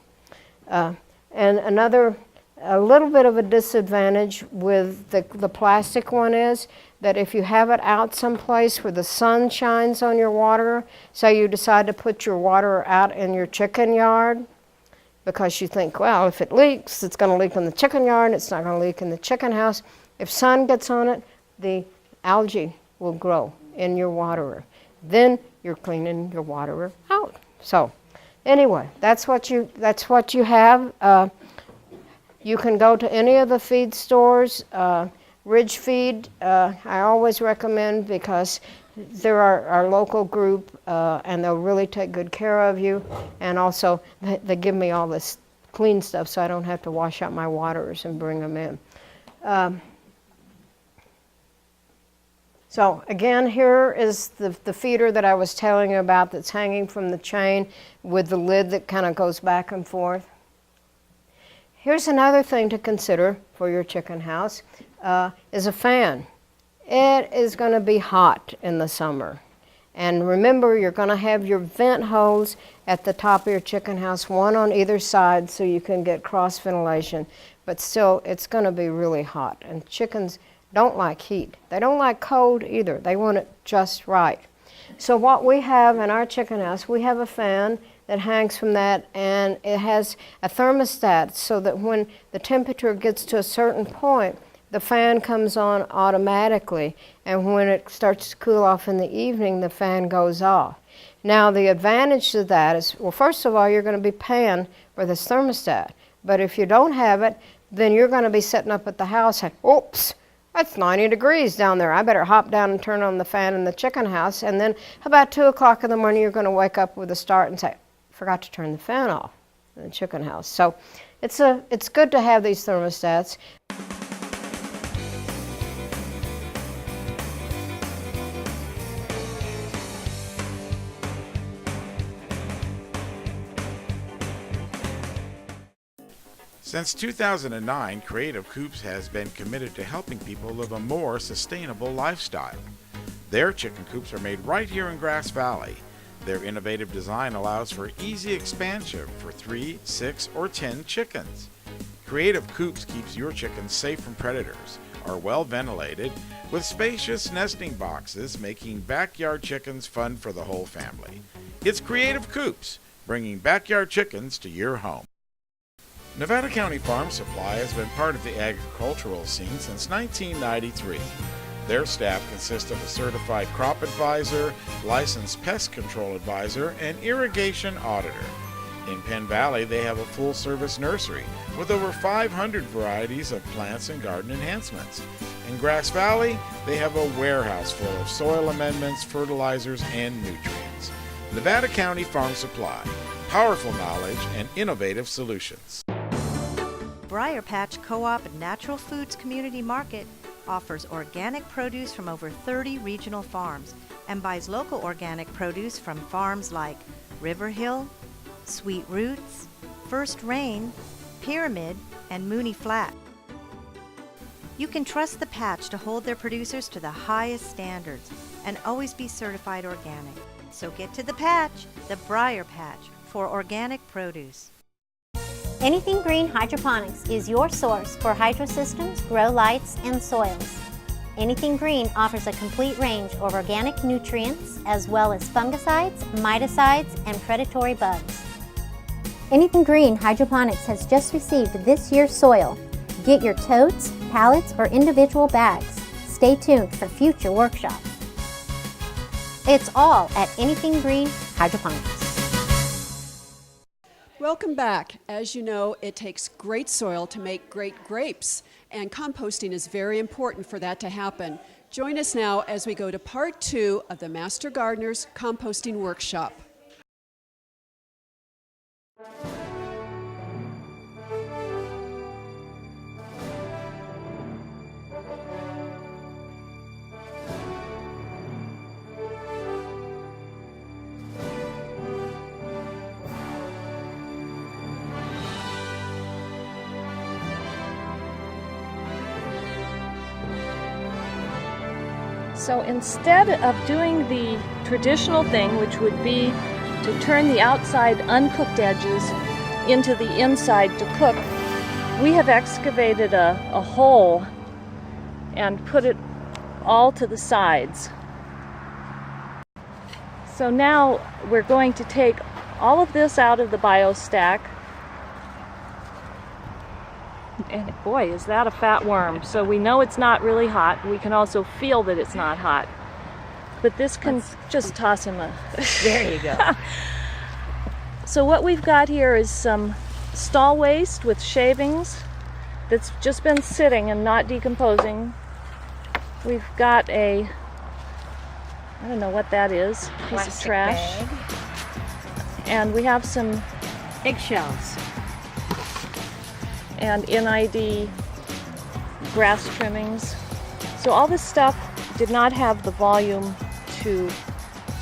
Speaker 8: And a little bit of a disadvantage with the plastic one is that if you have it out someplace where the sun shines on your water, say you decide to put your water out in your chicken yard, because you think, well, if it leaks, it's going to leak in the chicken yard, it's not going to leak in the chicken house. If sun gets on it, the algae will grow in your waterer. Then you're cleaning your waterer out. So anyway, that's what you have. You can go to any of the feed stores. Ridge Feed, I always recommend, because they're our local group, and they'll really take good care of you. And also, they give me all this clean stuff, so I don't have to wash out my waterers and bring them in. So again, here is the feeder that I was telling you about that's hanging from the chain with the lid that kind of goes back and forth. Here's another thing to consider for your chicken house, is a fan. It is going to be hot in the summer, And remember, you're going to have your vent holes at the top of your chicken house, one on either side, so you can get cross ventilation. But still, it's going to be really hot. And chickens don't like heat. They don't like cold either. They want it just right. So what we have in our chicken house, we have a fan that hangs from that, and it has a thermostat so that when the temperature gets to a certain point, the fan comes on automatically, and when it starts to cool off in the evening, the fan goes off. Now, the advantage to that is, well, first of all, you're going to be paying for this thermostat. But if you don't have it, then you're going to be sitting up at the house and, oops, that's 90 degrees down there. I better hop down and turn on the fan in the chicken house. And then about 2 o'clock in the morning, you're going to wake up with a start and say, forgot to turn the fan off in the chicken house. So it's good to have these thermostats.
Speaker 1: Since 2009, Creative Coops has been committed to helping people live a more sustainable lifestyle. Their chicken coops are made right here in Grass Valley. Their innovative design allows for easy expansion for 3, 6, or 10 chickens. Creative Coops keeps your chickens safe from predators, are well ventilated, with spacious nesting boxes, making backyard chickens fun for the whole family. It's Creative Coops, bringing backyard chickens to your home. Nevada County Farm Supply has been part of the agricultural scene since 1993. Their staff consists of a certified crop advisor, licensed pest control advisor, and irrigation auditor. In Penn Valley, they have a full-service nursery with over 500 varieties of plants and garden enhancements. In Grass Valley, they have a warehouse full of soil amendments, fertilizers, and nutrients. Nevada County Farm Supply, powerful knowledge and innovative solutions.
Speaker 4: Briar Patch Co-op Natural Foods Community Market offers organic produce from over 30 regional farms and buys local organic produce from farms like River Hill, Sweet Roots, First Rain, Pyramid, and Mooney Flat. You can trust the Patch to hold their producers to the highest standards and always be certified organic. So get to the Patch, the Briar Patch, for organic produce.
Speaker 9: Anything Green Hydroponics is your source for hydro systems, grow lights, and soils. Anything Green offers a complete range of organic nutrients as well as fungicides, miticides, and predatory bugs. Anything Green Hydroponics has just received this year's soil. Get your totes, pallets, or individual bags. Stay tuned for future workshops. It's all at Anything Green Hydroponics.
Speaker 2: Welcome back. As you know, it takes great soil to make great grapes, and composting is very important for that to happen. Join us now as we go to part 2 of the Master Gardener's Composting Workshop.
Speaker 10: So instead of doing the traditional thing, which would be to turn the outside uncooked edges into the inside to cook, we have excavated a hole and put it all to the sides. So now we're going to take all of this out of the biostack. And boy, is that a fat worm. So we know it's not really hot. We can also feel that it's not hot. But this can just toss him a...
Speaker 7: There you go.
Speaker 10: So what we've got here is some stall waste with shavings that's just been sitting and not decomposing. We've got a, I don't know what that is, piece of trash.
Speaker 7: Bag.
Speaker 10: And we have some
Speaker 7: Eggshells.
Speaker 10: and NID grass trimmings. So all this stuff did not have the volume to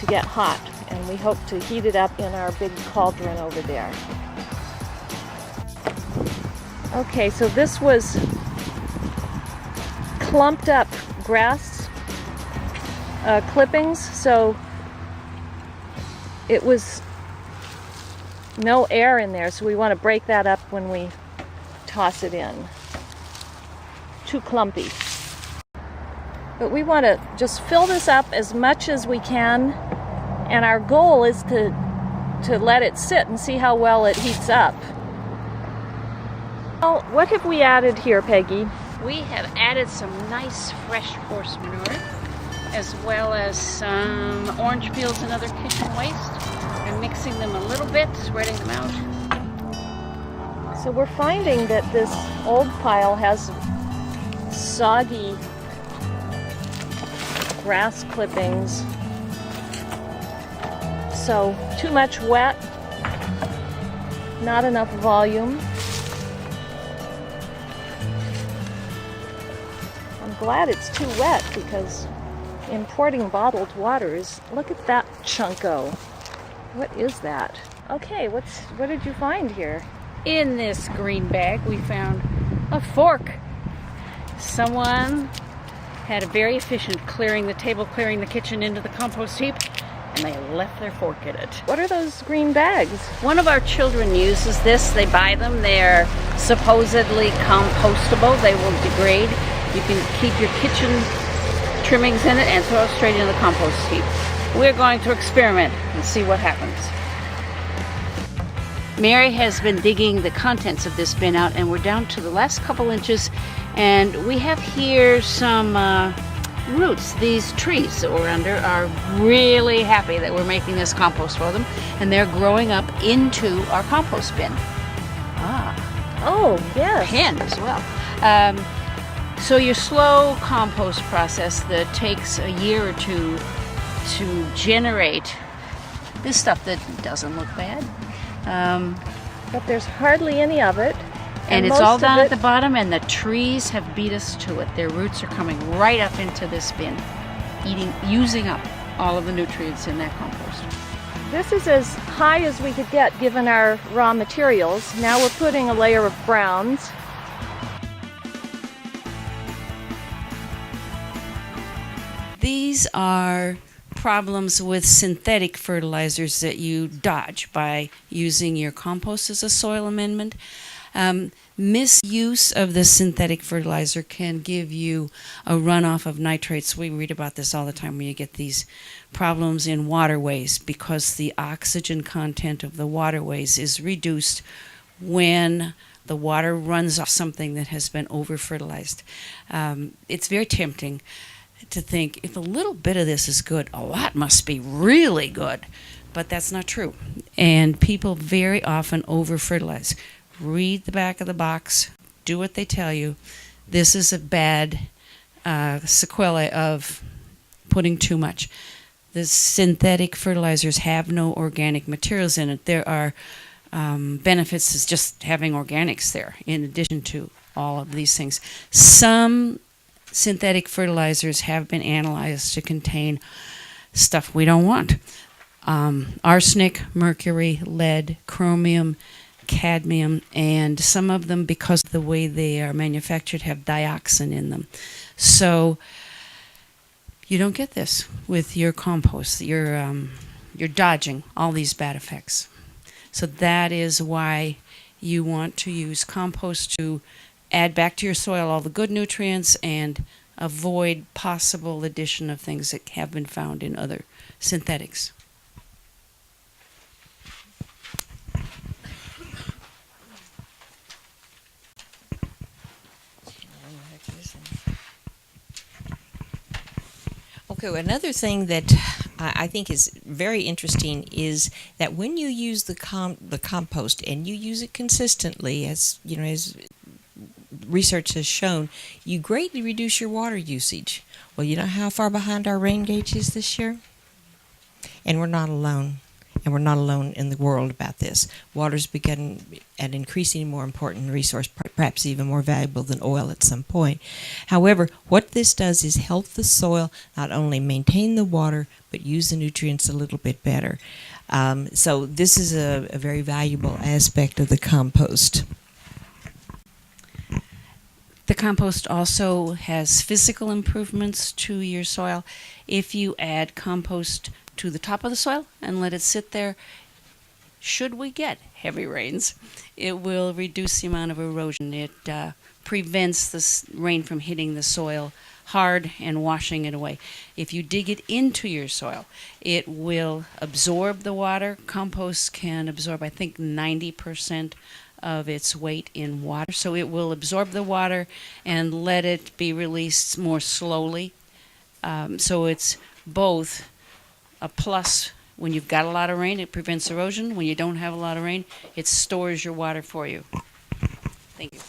Speaker 10: get hot, and we hope to heat it up in our big cauldron over there. Okay, so this was clumped up grass clippings. So it was no air in there, so we want to break that up when we toss it in. Too clumpy. But we want to just fill this up as much as we can, and our goal is to let it sit and see how well it heats up. Well, what have we added here, Peggy?
Speaker 11: We have added some nice fresh horse manure, as well as some orange peels and other kitchen waste, and mixing them a little bit, spreading them out.
Speaker 10: So we're finding that this old pile has soggy grass clippings. So too much wet, not enough volume. I'm glad it's too wet because importing bottled water is, look at that chunko. What is that? Okay, what did you find here?
Speaker 11: In this green bag, we found a fork. Someone had a very efficient clearing the table, clearing the kitchen into the compost heap, and they left their fork in it.
Speaker 10: What are those green bags?
Speaker 11: One of our children uses this. They buy them. They're supposedly compostable. They will degrade. You can keep your kitchen trimmings in it and throw it straight into the compost heap. We're going to experiment and see what happens. Mary has been digging the contents of this bin out, and we're down to the last couple inches, and we have here some roots. These trees that we're under are really happy that we're making this compost for them, and they're growing up into our compost bin.
Speaker 10: Oh, yes.
Speaker 11: Pen as well. So your slow compost process that takes a year or two to generate this stuff that doesn't look bad.
Speaker 10: But there's hardly any of it.
Speaker 11: And it's all down at the bottom, and the trees have beat us to it. Their roots are coming right up into this bin, using up all of the nutrients in that compost.
Speaker 10: This is as high as we could get given our raw materials. Now we're putting a layer of browns.
Speaker 12: These are problems with synthetic fertilizers that you dodge by using your compost as a soil amendment. Misuse of the synthetic fertilizer can give you a runoff of nitrates. We read about this all the time when you get these problems in waterways because the oxygen content of the waterways is reduced when the water runs off something that has been over-fertilized. It's very tempting to think if a little bit of this is good, a lot must be really good. But that's not true. And people very often over-fertilize. Read the back of the box. Do what they tell you. This is a bad sequelae of putting too much. The synthetic fertilizers have no organic materials in it. There are benefits as just having organics there in addition to all of these things. Some synthetic fertilizers have been analyzed to contain stuff we don't want. Arsenic, mercury, lead, chromium, cadmium, and some of them, because of the way they are manufactured, have dioxin in them. So you don't get this with your compost. You're dodging all these bad effects. So that is why you want to use compost to add back to your soil all the good nutrients and avoid possible addition of things that have been found in other synthetics.
Speaker 13: Okay, another thing that I think is very interesting is that when you use the compost and you use it consistently, as you know, as research has shown, you greatly reduce your water usage. Well, you know how far behind our rain gauge is this year? And we're not alone. And we're not alone in the world about this. Water's become an increasingly more important resource, perhaps even more valuable than oil at some point. However, what this does is help the soil not only maintain the water, but use the nutrients a little bit better. So this is a very valuable aspect of the compost.
Speaker 12: The compost also has physical improvements to your soil. If you add compost to the top of the soil and let it sit there. Should we get heavy rains, it will reduce the amount of erosion. It prevents the rain from hitting the soil hard and washing it away. If you dig it into your soil, it will absorb the water. Compost can absorb, I think, 90% of its weight in water. So it will absorb the water and let it be released more slowly. So it's both a plus. When you've got a lot of rain, it prevents erosion. When you don't have a lot of rain, it stores your water for you. Thank you.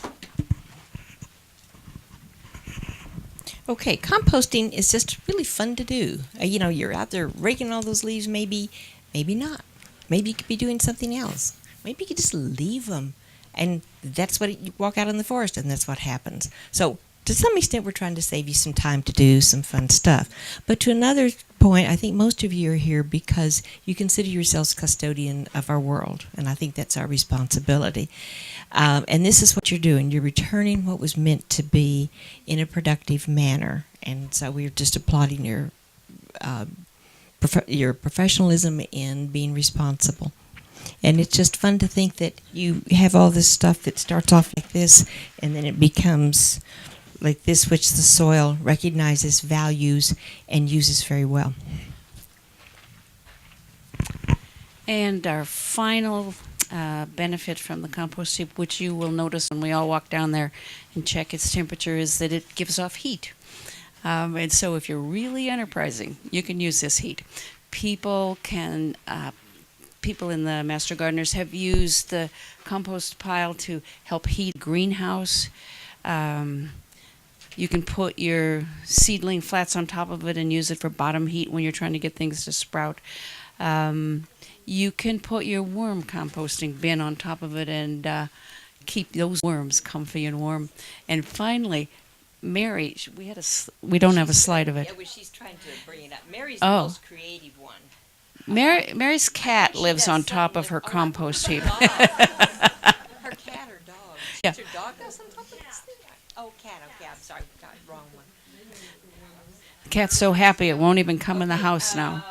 Speaker 13: Okay, composting is just really fun to do. You know, you're out there raking all those leaves, maybe not. Maybe you could be doing something else. Maybe you could just leave them. And that's what you walk out in the forest, and that's what happens. So to some extent, we're trying to save you some time to do some fun stuff. But to another point, I think most of you are here because you consider yourselves custodian of our world, and I think that's our responsibility. And this is what you're doing. You're returning what was meant to be in a productive manner. And so we're just applauding your professionalism in being responsible. And it's just fun to think that you have all this stuff that starts off like this, and then it becomes like this, which the soil recognizes, values, and uses very well.
Speaker 12: And our final benefit from the compost heap, which you will notice when we all walk down there and check its temperature, is that it gives off heat. And so if you're really enterprising, you can use this heat. People in the Master Gardeners have used the compost pile to help heat a greenhouse. You can put your seedling flats on top of it and use it for bottom heat when you're trying to get things to sprout. You can put your worm composting bin on top of it and keep those worms comfy and warm. And finally, Mary, we don't have a slide of it.
Speaker 13: Yeah, well, she's trying to bring it up. Mary's
Speaker 12: Oh.
Speaker 13: the most creative one.
Speaker 12: Mary's cat lives on top of her compost heap.
Speaker 13: Her cat or dog?
Speaker 12: Yeah.
Speaker 13: Does her dog lives on top of this thing? Oh, cat. Okay, I'm sorry. Got it, wrong one.
Speaker 12: The cat's so happy it won't even come in the house now.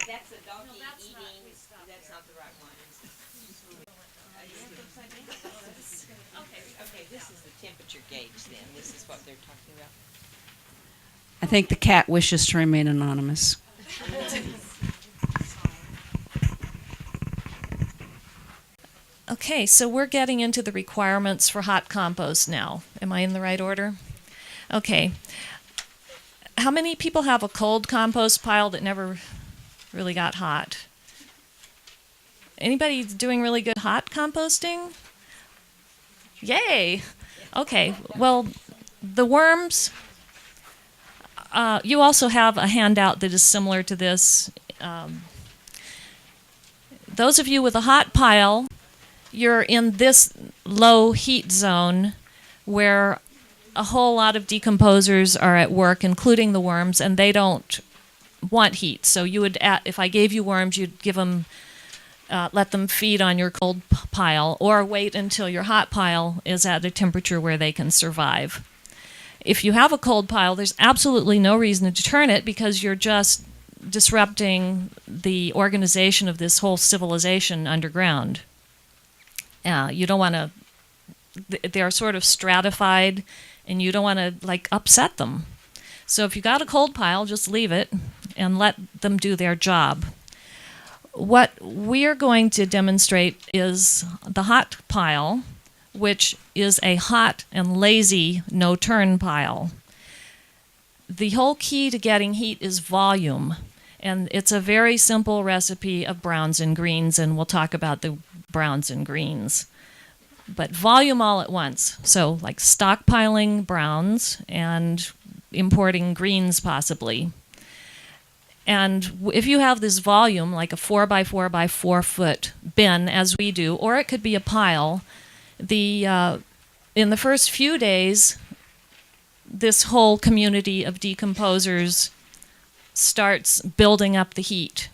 Speaker 13: That's a doggy eating. That's not the right one. Okay, this is the temperature gauge then. This is what they're talking about.
Speaker 12: I think the cat wishes to remain anonymous.
Speaker 10: Okay, so we're getting into the requirements for hot compost now. Am I in the right order? Okay. How many people have a cold compost pile that never really got hot? Anybody doing really good hot composting? Yay! Okay, well, the worms, you also have a handout that is similar to this. Those of you with a hot pile, you're in this low heat zone where a whole lot of decomposers are at work, including the worms, and they don't want heat. So you would, if I gave you worms, you'd give them, let them feed on your cold pile, or wait until your hot pile is at a temperature where they can survive. If you have a cold pile, there's absolutely no reason to turn it because you're just disrupting the organization of this whole civilization underground. You don't want to, they're sort of stratified, and you don't want to like upset them. So if you got a cold pile, just leave it and let them do their job. What we're going to demonstrate is the hot pile, which is a hot and lazy no-turn pile. The whole key to getting heat is volume, and it's a very simple recipe of browns and greens, and we'll talk about the browns and greens. But volume all at once, so like stockpiling browns and importing greens possibly. And if you have this volume, like a 4 by 4 by 4 foot bin, as we do, or it could be a pile, in the first few days, this whole community of decomposers starts building up the heat.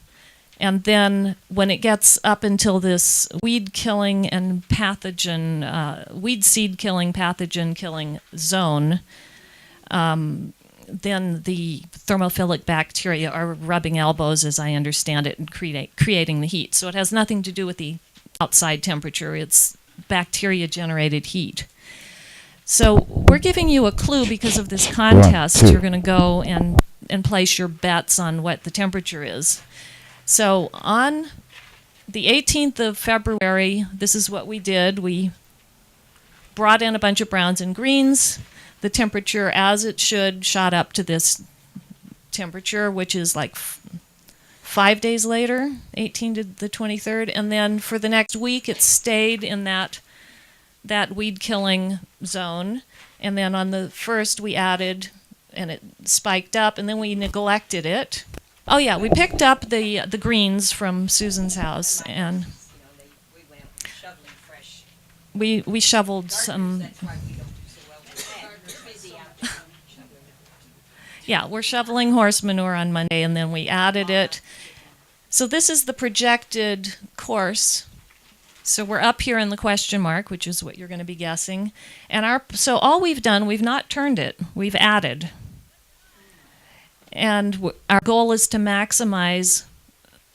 Speaker 10: And then when it gets up until this weed killing and pathogen, weed seed killing, pathogen killing zone, then the thermophilic bacteria are rubbing elbows, as I understand it, and creating the heat. So it has nothing to do with the outside temperature. It's bacteria-generated heat. So we're giving you a clue because of this contest. You're going to go and place your bets on what the temperature is. So on the 18th of February, this is what we did. We brought in a bunch of browns and greens. The temperature, as it should, shot up to this temperature, which is like 5 days later, 18 to the 23rd. And then for the next week, it stayed in that weed-killing zone. And then on the 1st, we added, and it spiked up, and then we neglected it. Oh, yeah, we picked up the greens from Susan's house, and we shoveled some. Yeah, we're shoveling horse manure on Monday, and then we added it. So this is the projected course. So we're up here in the question mark, which is what you're going to be guessing. And so all we've done, we've not turned it, we've added. And our goal is to maximize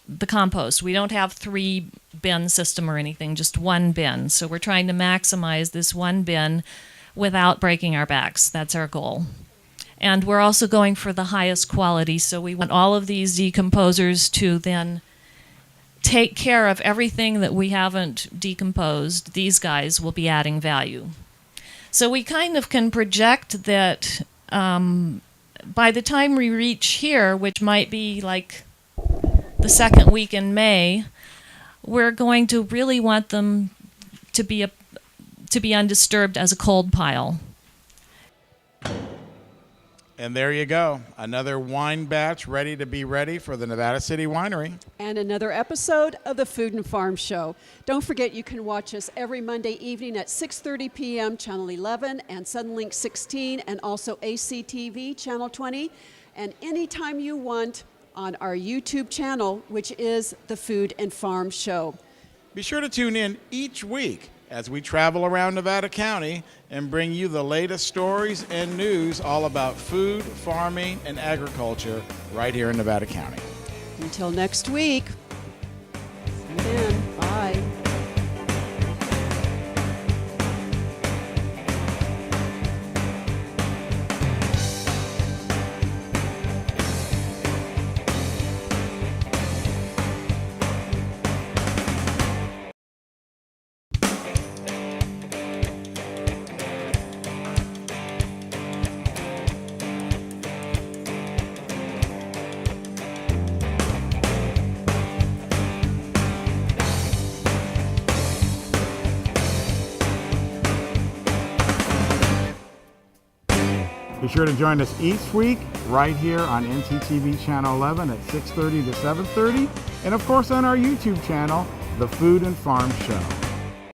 Speaker 10: the compost. We don't have 3 bin system or anything, just 1 bin. So we're trying to maximize this 1 bin without breaking our backs. That's our goal. And we're also going for the highest quality. So we want all of these decomposers to then take care of everything that we haven't decomposed. These guys will be adding value. So we kind of can project that by the time we reach here, which might be like the 2nd week in May, we're going to really want them to be undisturbed as a cold pile.
Speaker 1: And there you go. Another wine batch ready to be ready for the Nevada City Winery.
Speaker 2: And another episode of the Food and Farm Show. Don't forget you can watch us every Monday evening at 6:30 p.m. Channel 11 and Sunlink 16 and also ACTV Channel 20. And anytime you want on our YouTube channel, which is the Food and Farm Show.
Speaker 1: Be sure to tune in each week as we travel around Nevada County and bring you the latest stories and news all about food, farming, and agriculture right here in Nevada County.
Speaker 2: Until next week. See you then. Bye.
Speaker 1: Be sure to join us each week right here on NCTV Channel 11 at 6:30 to 7:30, and of course on our YouTube channel, The Food and Farm Show.